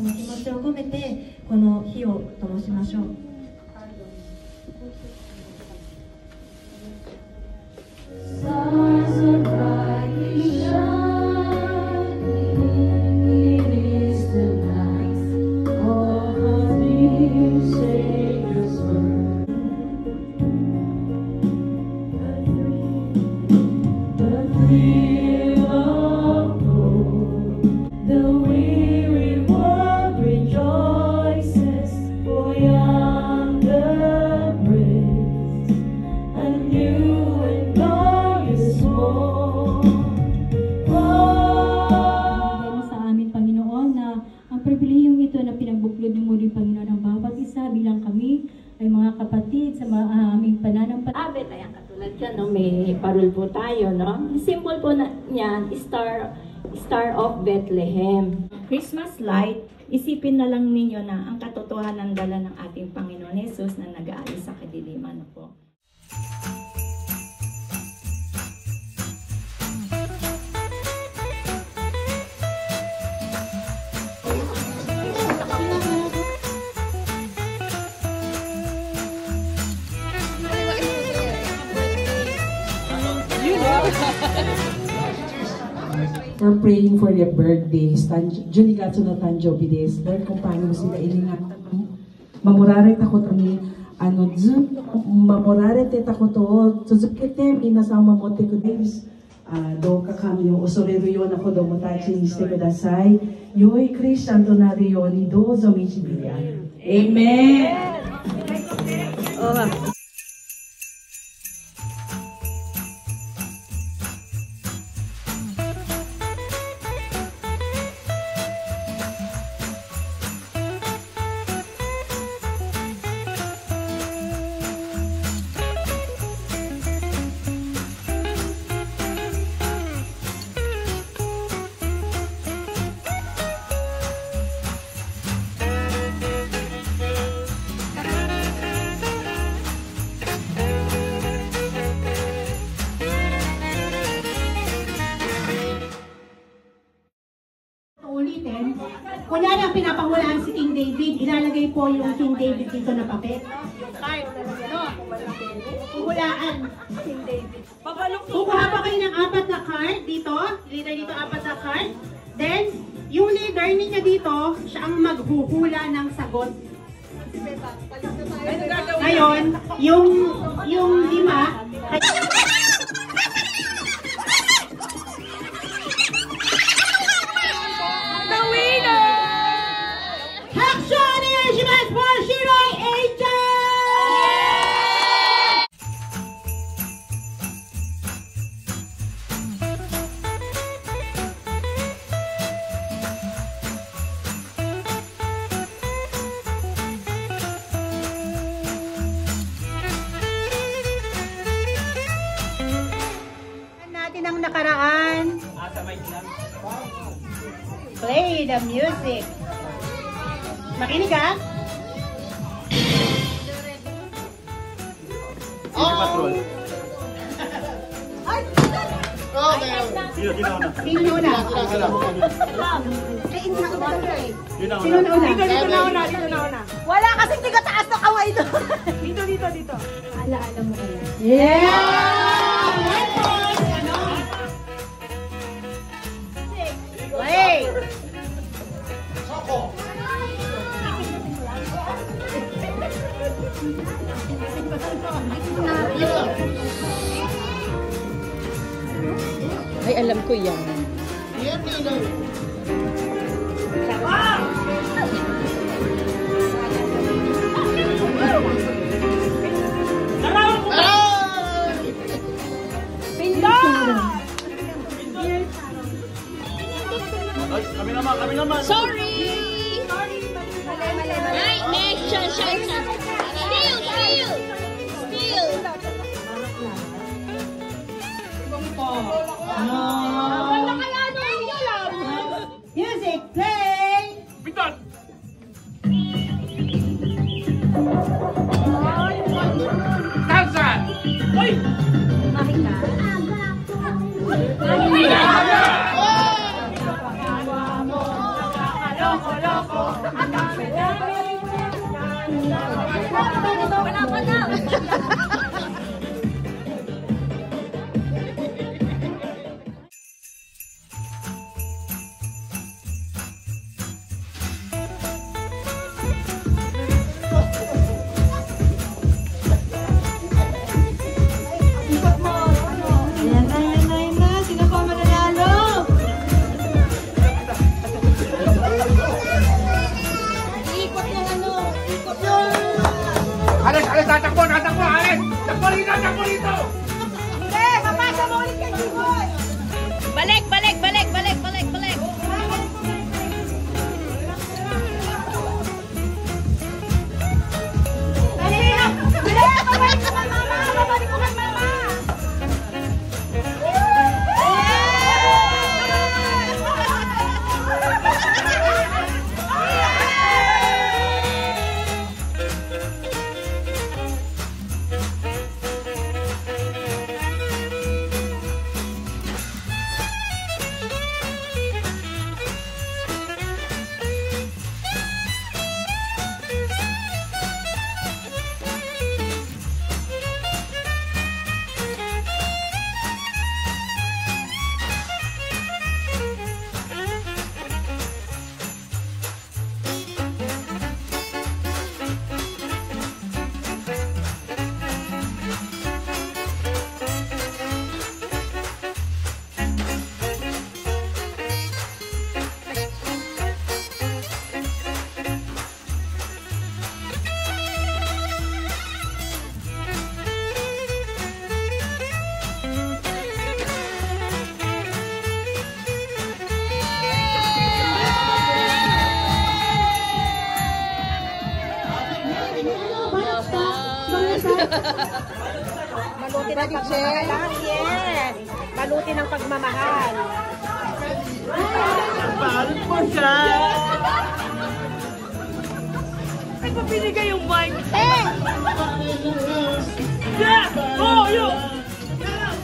の気持ちを込めてこの火を灯しましょう。May parol po tayo, no? Symbol po na niyan, Star of Bethlehem. Christmas light, isipin na lang ninyo na ang katotohanan dala ng ating Panginoon Jesus na nag-aalis sa kadiliman po. We're praying for their birthdays. Junigatsu no Tanjobi desu. Lord, kung paano mo sila ilingat. Mamurare takot ni mamurare te takot o tsuzukete minasan mamotte kudesu. どうか神を恐れるような子供たちにしてください。良いクリスチャンとなるようにどうぞ導いてあげる。Amen. Ulitin, kunyari ang pinapahulaan si King David, ilalagay po yung King David dito na papel. Hulaan. King David. Kukuha pa kayo ng 4 na card dito. Leader dito 4 na card. Then, yung leader ninyo dito, siya ang maghuhula ng sagot. Ngayon, yung 5, ng nakaraan. Play the music. Makinig ka? Patrol. Sino na una? Sino na una? Dito na una. Wala kasi tiga taas na kaway doon. Dito. Alaala mo kaya. Yeah! Play! Ay, alam ko yan. Kami naman. Sorry! Ay, next. Still. Music, play! Bitan! Tansan! Uy! Mahika. loko-loko. Ang dami-dami. Wala pa na. Alis, alis, tatakbo, alis! Takbo rito, takbo rito! Hindi, mapasa mo ulit kay Jiboy. Balik. Dali na! Babalik ko kay mama! Maluti ng pagmamahal. Yes. Maluti ng pagmamahal. Mahal mo siya! Ay, papinigay yung mic. Yeah! Oh, yun! Yeah!